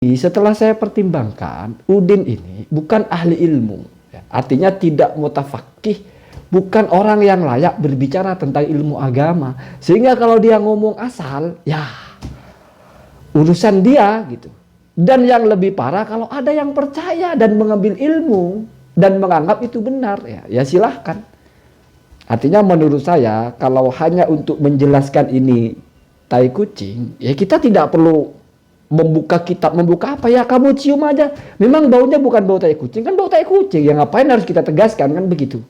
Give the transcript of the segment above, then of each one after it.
Setelah saya pertimbangkan, Udin ini bukan ahli ilmu, ya. Artinya tidak mutafakih, bukan orang yang layak berbicara tentang ilmu agama. Sehingga kalau dia ngomong asal, ya urusan dia gitu. Dan yang lebih parah kalau ada yang percaya dan mengambil ilmu dan menganggap itu benar, ya silahkan. Artinya menurut saya kalau hanya untuk menjelaskan ini tai kucing, ya kita tidak perlu membuka kitab, membuka apa ya, kamu cium aja. Memang baunya bukan bau tai kucing, kan bau tai kucing. Ya ngapain harus kita tegaskan, kan begitu.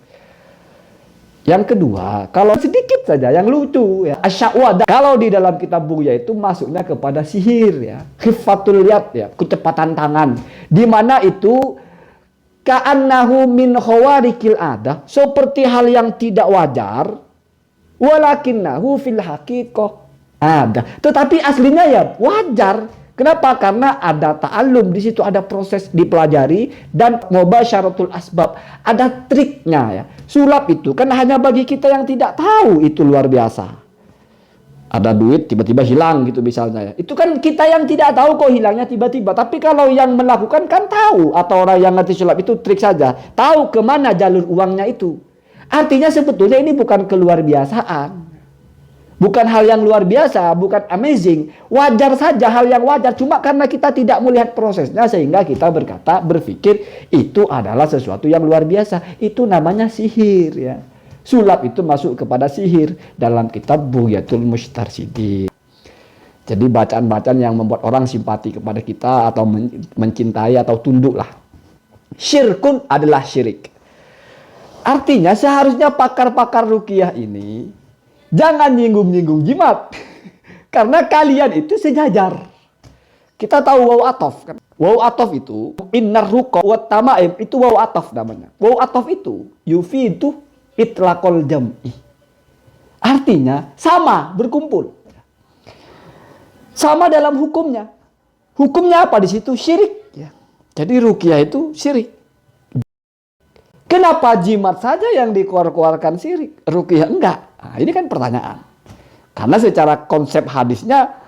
Yang kedua, kalau sedikit saja yang lucu ya, asya'wada. Kalau di dalam kitab Bughya itu masuknya kepada sihir ya, khifatul yad ya, kecepatan tangan. Di mana itu ka'annahu min khawarikil adah, seperti hal yang tidak wajar, walakinnahu fil haqiqah ada. Tetapi aslinya ya wajar. Kenapa? Karena ada ta'allum, di situ ada proses dipelajari dan mubasyaratul asbab, ada triknya ya. Sulap itu kan hanya bagi kita yang tidak tahu, itu luar biasa. Ada duit tiba-tiba hilang gitu misalnya ya. Itu kan kita yang tidak tahu kok hilangnya tiba-tiba. Tapi kalau yang melakukan kan tahu, atau orang yang ngerti sulap itu trik saja, tahu kemana jalur uangnya itu. Artinya sebetulnya ini bukan keluar biasaan. Bukan hal yang luar biasa, bukan amazing. Wajar saja, hal yang wajar. Cuma karena kita tidak melihat prosesnya sehingga kita berpikir itu adalah sesuatu yang luar biasa. Itu namanya sihir ya. Sulap itu masuk kepada sihir dalam kitab Bughyatul Mustarsyidin. Jadi bacaan-bacaan yang membuat orang simpati kepada kita atau mencintai atau tunduk lah. Syirkun adalah syirik. Artinya seharusnya pakar-pakar ruqyah ini jangan nyinggung-nyinggung jimat. Karena kalian itu sejajar. Kita tahu waw atof kan. Waw atof itu innar ruqa wa tamaim, itu waw atof namanya. Waw atof itu yufidu itlaqal jam'i. Artinya sama, berkumpul. Sama dalam hukumnya. Hukumnya apa di situ? Syirik ya. Jadi ruqyah itu syirik. Kenapa jimat saja yang dikeluarkan syirik? Ruqyah enggak? Nah, ini kan pertanyaan. Karena secara konsep hadisnya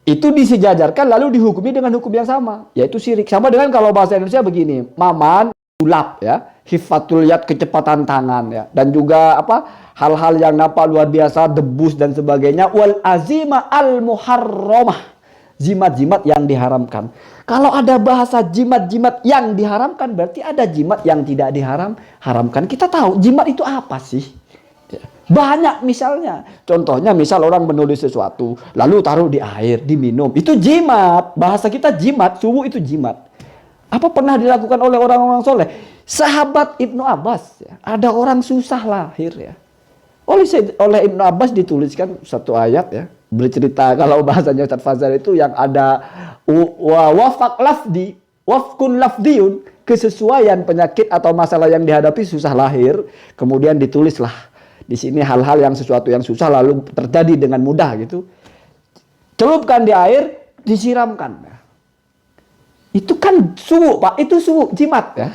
itu disejajarkan lalu dihukumi dengan hukum yang sama, yaitu syirik. Sama dengan kalau bahasa Indonesia begini, maman, sulap ya, khifatul yad, kecepatan tangan ya, dan juga apa? Hal-hal yang nampak luar biasa, debus dan sebagainya, wal azima al muharramah. Jimat-jimat yang diharamkan. Kalau ada bahasa jimat-jimat yang diharamkan, berarti ada jimat yang tidak diharamkan. Kita tahu jimat itu apa sih? Banyak misalnya. Contohnya misal orang menulis sesuatu, lalu taruh di air, diminum. Itu jimat. Bahasa kita jimat, suwu itu jimat. Apa pernah dilakukan oleh orang-orang soleh? Sahabat Ibnu Abbas, ya, ada orang susah lahir ya. Oleh Ibnu Abbas dituliskan satu ayat ya, bercerita kalau bahasanya Ustaz Fazal itu yang ada wafak lafdi, wafkun lafdiun, kesesuaian penyakit atau masalah yang dihadapi susah lahir, kemudian ditulislah di sini hal-hal yang sesuatu yang susah lalu terjadi dengan mudah gitu. Celupkan di air, disiramkan. Itu kan suwu, Pak, itu suwu jimat ya.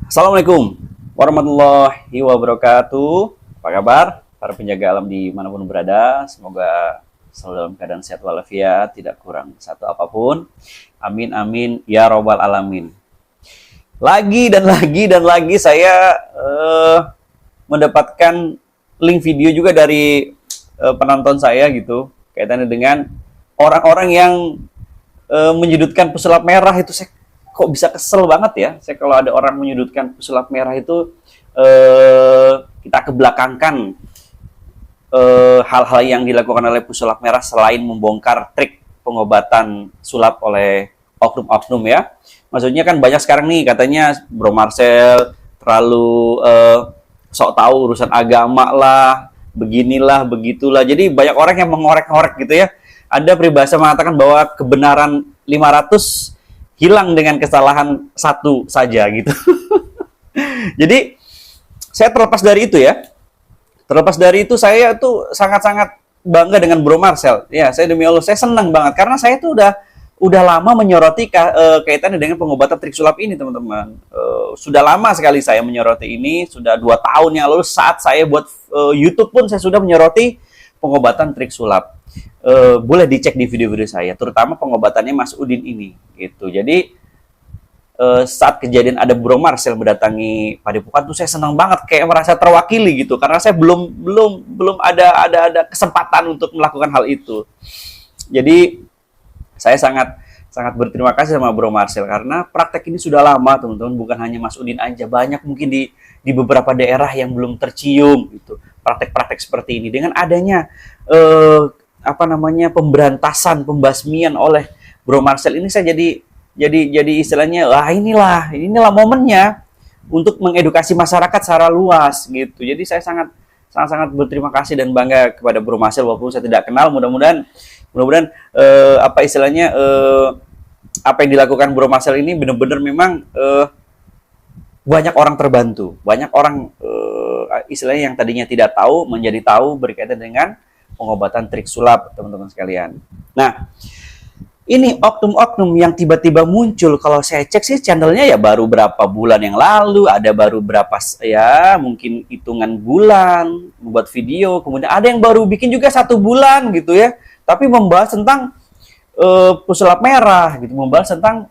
Assalamualaikum warahmatullahi wabarakatuh. Apa kabar para penjaga alam dimanapun berada? Semoga selalu dalam keadaan sehat walafiat, tidak kurang satu apapun. Amin amin ya robbal alamin. Lagi dan lagi saya mendapatkan link video juga dari penonton saya gitu, kaitannya dengan orang-orang yang menyudutkan pesulap merah itu. Saya kok bisa kesel banget ya. Saya kalau ada orang menyudutkan pesulap merah itu kita kebelakangkan hal-hal yang dilakukan oleh pesulap merah selain membongkar trik pengobatan sulap oleh oknum-oknum ya. Maksudnya kan banyak sekarang nih katanya Bro Marcel terlalu sok tahu urusan agama lah, beginilah, begitulah. Jadi banyak orang yang mengorek-ngorek gitu ya. Ada peribahasa mengatakan bahwa kebenaran 500 hilang dengan kesalahan satu saja gitu. Jadi saya terlepas dari itu ya. Terlepas dari itu saya tuh sangat-sangat bangga dengan Bro Marcel. Ya, saya demi Allah saya senang banget karena saya tuh udah lama menyoroti kaitannya dengan pengobatan trik sulap ini, teman-teman. Sudah lama sekali saya menyoroti ini, sudah 2 tahun yang lalu saat saya buat YouTube pun saya sudah menyoroti pengobatan trik sulap. boleh dicek di video-video saya, terutama pengobatannya Mas Udin ini gitu. Jadi saat kejadian ada Bro Marcel mendatangi Padepokan tuh saya senang banget, kayak merasa terwakili gitu, karena saya belum ada kesempatan untuk melakukan hal itu. Jadi saya sangat berterima kasih sama Bro Marcel, karena praktek ini sudah lama teman-teman, bukan hanya Mas Udin aja, banyak mungkin di beberapa daerah yang belum tercium gitu praktek-praktek seperti ini. Dengan adanya pemberantasan, pembasmian oleh Bro Marcel ini, saya jadi istilahnya, wah inilah momennya untuk mengedukasi masyarakat secara luas gitu. Jadi saya sangat berterima kasih dan bangga kepada Bro Marcel, walaupun saya tidak kenal. Mudah-mudahan apa yang dilakukan Bro Marcel ini benar-benar memang banyak orang terbantu, banyak orang istilahnya yang tadinya tidak tahu menjadi tahu berkaitan dengan pengobatan trik sulap, teman-teman sekalian. Nah, ini oknum-oknum yang tiba-tiba muncul, kalau saya cek sih channelnya ya baru berapa bulan yang lalu, ada baru berapa ya mungkin hitungan bulan membuat video, kemudian ada yang baru bikin juga 1 bulan gitu ya, tapi membahas tentang pesulap merah gitu, membahas tentang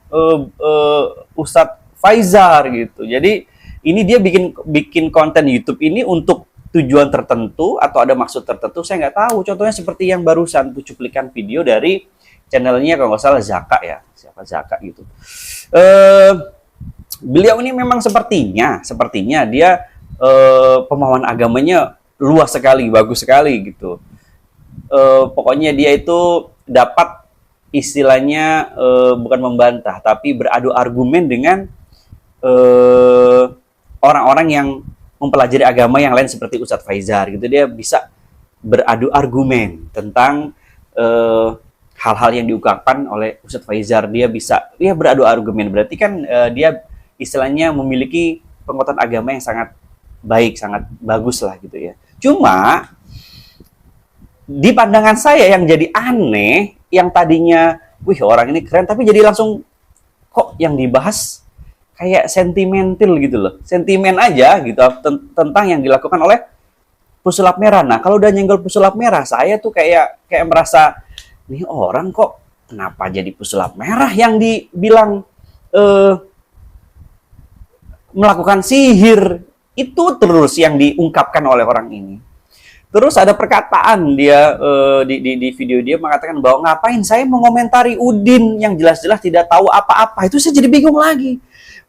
Ustadz Faizar gitu. Jadi ini dia bikin konten YouTube ini untuk tujuan tertentu atau ada maksud tertentu, saya nggak tahu. Contohnya seperti yang barusan tuh cuplikan video dari channelnya kalau nggak salah Zaka ya, siapa Zaka gitu. Beliau ini memang sepertinya dia pemahaman agamanya luas sekali, bagus sekali gitu. Pokoknya dia itu dapat istilahnya bukan membantah, tapi beradu argumen dengan orang-orang yang mempelajari agama yang lain seperti Ustadz Faizar gitu. Dia bisa beradu argumen tentang hal-hal yang diungkapkan oleh Ustadz Faizar. Dia bisa beradu argumen, berarti kan dia istilahnya memiliki penguatan agama yang sangat baik, sangat bagus lah gitu ya. Cuma di pandangan saya yang jadi aneh, yang tadinya wih orang ini keren, tapi jadi langsung kok yang dibahas kayak sentimental gitu loh, sentimen aja gitu tentang yang dilakukan oleh pesulap merah. Nah, kalau udah nyenggol pesulap merah, saya tuh kayak merasa, nih orang kok kenapa jadi pesulap merah yang dibilang melakukan sihir, itu terus yang diungkapkan oleh orang ini. Terus ada perkataan dia di video dia mengatakan bahwa ngapain saya mengomentari Udin yang jelas-jelas tidak tahu apa-apa. Itu saya jadi bingung lagi.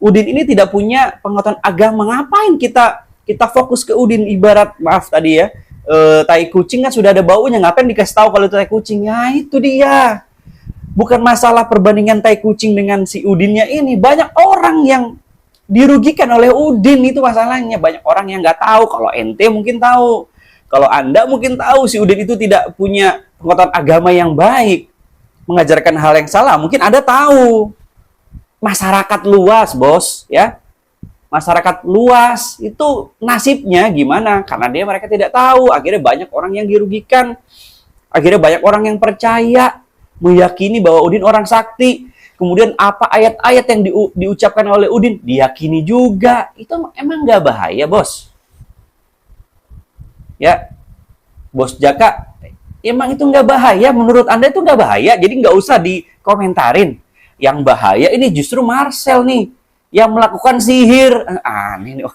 Udin ini tidak punya pengetahuan agama, ngapain kita fokus ke Udin? Ibarat maaf tadi ya, tai kucing kan sudah ada baunya, ngapain dikasih tahu kalau itu tai kucing? Ya itu dia. Bukan masalah perbandingan tai kucing dengan si Udinnya ini, banyak orang yang dirugikan oleh Udin, itu masalahnya. Banyak orang yang nggak tahu. Kalau ente mungkin tahu, kalau Anda mungkin tahu si Udin itu tidak punya pengetahuan agama yang baik, mengajarkan hal yang salah, mungkin Anda tahu. Masyarakat luas, bos, ya. Masyarakat luas itu nasibnya gimana? Karena mereka tidak tahu. Akhirnya banyak orang yang dirugikan. Akhirnya banyak orang yang percaya, meyakini bahwa Udin orang sakti. Kemudian apa ayat-ayat yang diucapkan oleh Udin diyakini juga. Itu emang nggak bahaya, bos? Ya, Bos Jaka, emang itu nggak bahaya? Menurut Anda itu nggak bahaya? Jadi nggak usah dikomentarin. Yang bahaya ini justru Marcel nih, yang melakukan sihir. Aneh nih.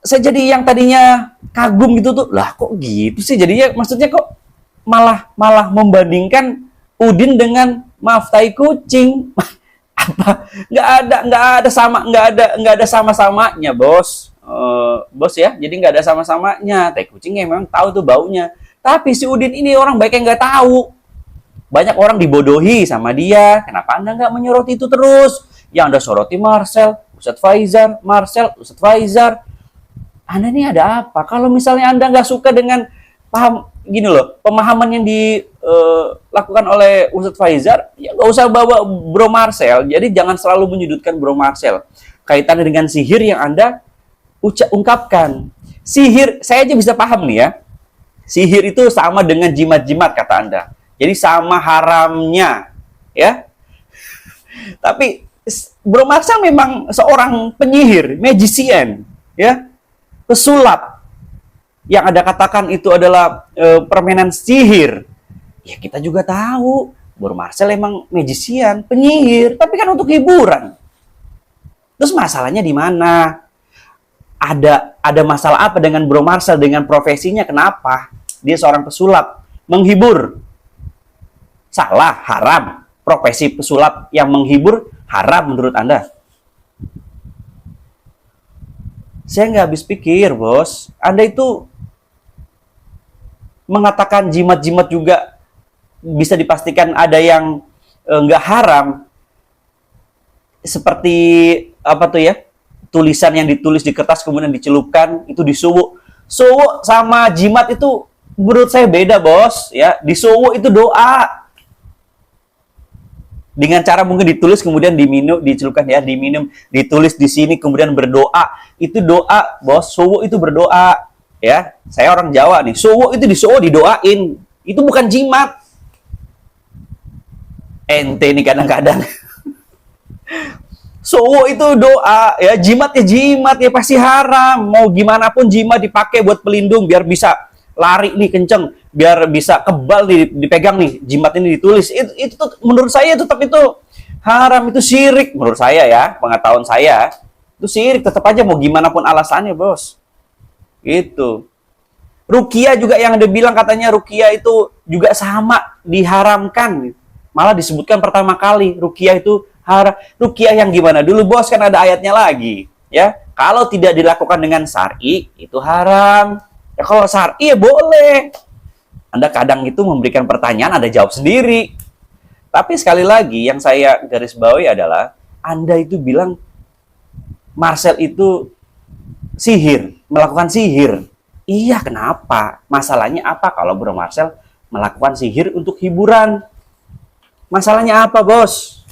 Saya jadi yang tadinya kagum gitu tuh, lah kok gitu sih? Jadinya maksudnya kok malah membandingkan Udin dengan maaf tai kucing. Apa? Nggak ada sama-samanya, bos. Bos ya, jadi nggak ada sama-samanya. Tai kucingnya memang tahu tuh baunya, tapi si Udin ini orang baik yang nggak tahu. Banyak orang dibodohi sama dia. Kenapa Anda nggak menyoroti itu terus? Yang Anda soroti Marcel, Ustadz Faizar, Marcel, Ustadz Faizar. Anda ini ada apa? Kalau misalnya Anda nggak suka dengan pemahaman yang dilakukan oleh Ustadz Faizar, ya nggak usah bawa Bro Marcel. Jadi jangan selalu menyudutkan Bro Marcel kaitannya dengan sihir yang Anda ungkapkan. Sihir, saya aja bisa paham nih ya. Sihir itu sama dengan jimat-jimat kata Anda. Jadi sama haramnya, ya. Tapi Bro Marcel memang seorang penyihir, magician, ya, pesulap. yang Anda katakan itu adalah permainan sihir. Ya kita juga tahu, Bro Marcel emang magician, penyihir, tapi kan untuk hiburan. Terus masalahnya di mana? Ada masalah apa dengan Bro Marcel dengan profesinya? Kenapa? Dia seorang pesulap, menghibur. Salah, haram. Profesi pesulap yang menghibur haram menurut Anda? Saya nggak habis pikir, bos. Anda itu mengatakan jimat-jimat juga bisa dipastikan ada yang nggak haram. Seperti apa tuh ya? Tulisan yang ditulis di kertas kemudian dicelupkan itu disuwuk. Suwuk sama jimat itu menurut saya beda, bos. Ya, disuwuk itu doa. Dengan cara mungkin ditulis kemudian diminum, dicelupkan ya, diminum, ditulis di sini kemudian berdoa. Itu doa, bos. Suwuk itu berdoa, ya. Saya orang Jawa nih. Suwuk itu disuwuk didoain. Itu bukan jimat. Ente nih kadang-kadang. Suwuk itu doa, ya. Jimat ya pasti haram. Mau gimana pun jimat dipakai buat pelindung biar bisa lari nih kenceng, biar bisa kebal nih dipegang nih jimat ini ditulis. Itu tuh, menurut saya tetap itu haram, itu syirik menurut saya ya, pengetahuan saya itu syirik tetap aja mau gimana pun alasannya, bos. Itu ruqyah juga yang ada bilang katanya ruqyah itu juga sama diharamkan, malah disebutkan pertama kali ruqyah itu haram. Ruqyah yang gimana dulu, bos? Kan ada ayatnya lagi ya, kalau tidak dilakukan dengan syar'i itu haram. Ya kalau syar'i ya boleh. Anda kadang itu memberikan pertanyaan, Anda jawab sendiri. Tapi sekali lagi yang saya garis bawahi adalah Anda itu bilang Marcel itu sihir, melakukan sihir. Iya, kenapa? Masalahnya apa kalau Bro Marcel melakukan sihir untuk hiburan? Masalahnya apa, bos?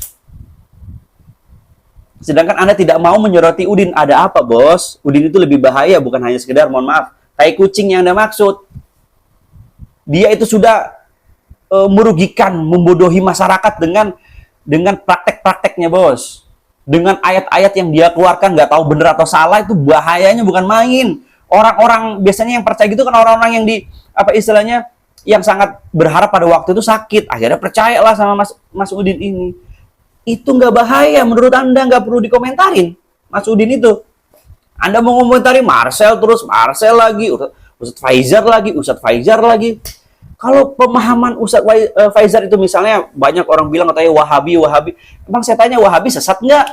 Sedangkan Anda tidak mau menyoroti Udin. Ada apa, bos? Udin itu lebih bahaya, bukan hanya sekedar, mohon maaf, tai kucing yang Anda maksud. Dia itu sudah merugikan, membodohi masyarakat dengan praktek-prakteknya, bos. Dengan ayat-ayat yang dia keluarkan, nggak tahu benar atau salah, itu bahayanya bukan main. Orang-orang biasanya yang percaya gitu kan orang-orang yang apa istilahnya, yang sangat berharap pada waktu itu sakit. Akhirnya percayalah sama Mas Udin ini. Itu nggak bahaya menurut Anda, nggak perlu dikomentarin Mas Udin itu. Anda mau komentari Marcel terus, Marcel lagi, Ustadz Faizar lagi. Kalau pemahaman Ustadz Faizar itu misalnya banyak orang bilang katanya Wahabi. Emang saya tanya Wahabi sesat nggak?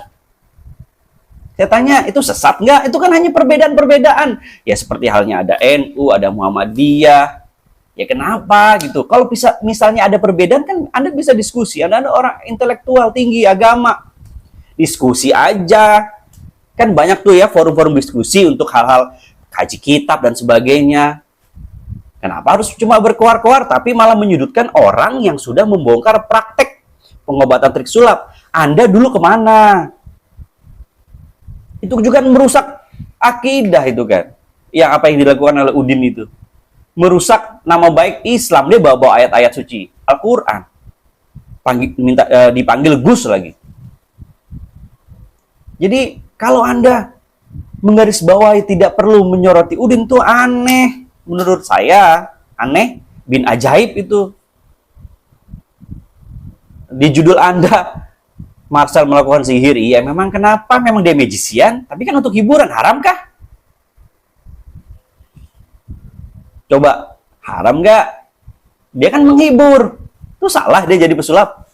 Saya tanya itu sesat nggak? Itu kan hanya perbedaan-perbedaan. Ya seperti halnya ada NU, ada Muhammadiyah. Ya kenapa gitu? Kalau misalnya ada perbedaan kan Anda bisa diskusi. Anda orang intelektual tinggi agama. Diskusi aja. Kan banyak tuh ya forum-forum diskusi untuk hal-hal kaji kitab dan sebagainya. Kenapa harus cuma berkoar-koar tapi malah menyudutkan orang yang sudah membongkar praktek pengobatan trik sulap? Anda dulu kemana? Itu juga merusak akidah itu kan. Yang apa yang dilakukan oleh Udin itu. Merusak nama baik Islam. Dia bawa ayat-ayat suci Al-Quran. Dipanggil Gus lagi. Jadi kalau Anda menggarisbawahi tidak perlu menyoroti Udin itu aneh. Menurut saya aneh, bin ajaib itu. Di judul Anda Marcel melakukan sihir, iya memang kenapa? Memang dia magician, tapi kan untuk hiburan, haramkah? Coba, haram nggak? Dia kan menghibur. Itu salah dia jadi pesulap,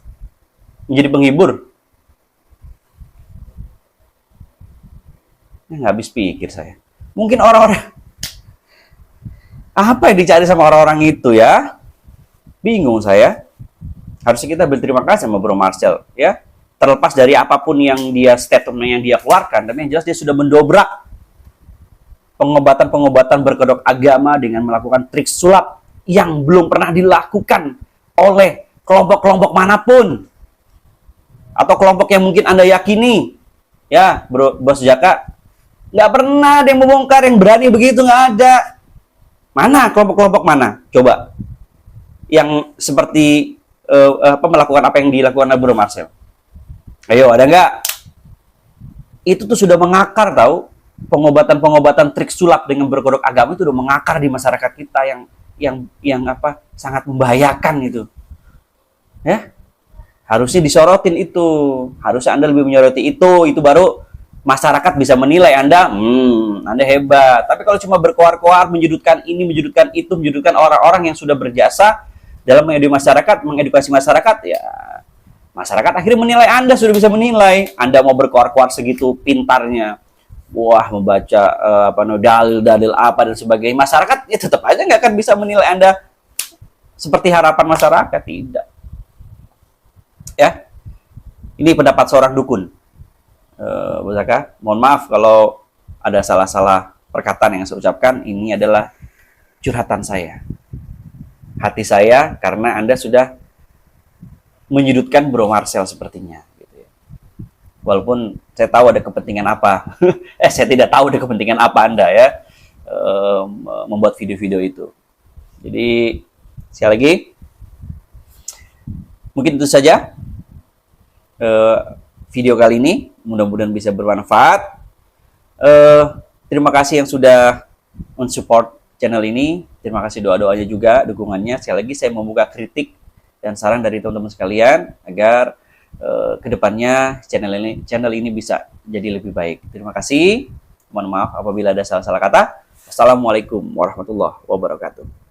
menjadi penghibur. Nggak habis pikir saya. Mungkin orang-orang apa yang dicari sama orang-orang itu ya? Bingung saya. Harusnya kita berterima kasih sama Bro Marcel ya. Terlepas dari apapun yang statement yang dia keluarkan, tapi yang jelas dia sudah mendobrak pengobatan-pengobatan berkedok agama dengan melakukan trik sulap yang belum pernah dilakukan oleh kelompok-kelompok manapun. Atau kelompok yang mungkin Anda yakini. Ya, Bos Jaka. Nggak pernah ada yang membongkar, yang berani begitu, nggak ada. Mana kelompok-kelompok mana? Coba. Yang seperti melakukan apa yang dilakukan oleh Bro Marcel. Ayo, ada nggak? Itu tuh sudah mengakar tahu. pengobatan-pengobatan trik sulap dengan berkodok agama itu udah mengakar di masyarakat kita yang apa sangat membahayakan gitu. Ya, harusnya disorotin itu. Harusnya Anda lebih menyoroti itu baru masyarakat bisa menilai Anda, Anda hebat. Tapi kalau cuma berkoar-koar, menyudutkan ini, menyudutkan itu, menyudutkan orang-orang yang sudah berjasa dalam mengedukasi masyarakat, ya masyarakat akhirnya menilai Anda, sudah bisa menilai. Anda mau berkoar-koar segitu pintarnya, wah membaca dalil-dalil apa dan sebagainya, masyarakat ya tetap aja nggak akan bisa menilai Anda seperti harapan masyarakat, tidak. Ya, ini pendapat seorang dukun. Bu Zaka, mohon maaf kalau ada salah-salah perkataan yang saya ucapkan. Ini adalah curhatan saya, hati saya, karena Anda sudah menyudutkan Bro Marcel sepertinya gitu ya. Walaupun saya tahu ada kepentingan apa. Saya tidak tahu ada kepentingan apa Anda ya membuat video-video itu. Jadi sekali lagi, mungkin itu saja video kali ini, mudah-mudahan bisa bermanfaat. Terima kasih yang sudah mensupport channel ini. Terima kasih doa-doanya juga, dukungannya. Sekali lagi saya membuka kritik dan saran dari teman-teman sekalian agar kedepannya channel ini bisa jadi lebih baik. Terima kasih. Mohon maaf apabila ada salah-salah kata. Wassalamualaikum warahmatullahi wabarakatuh.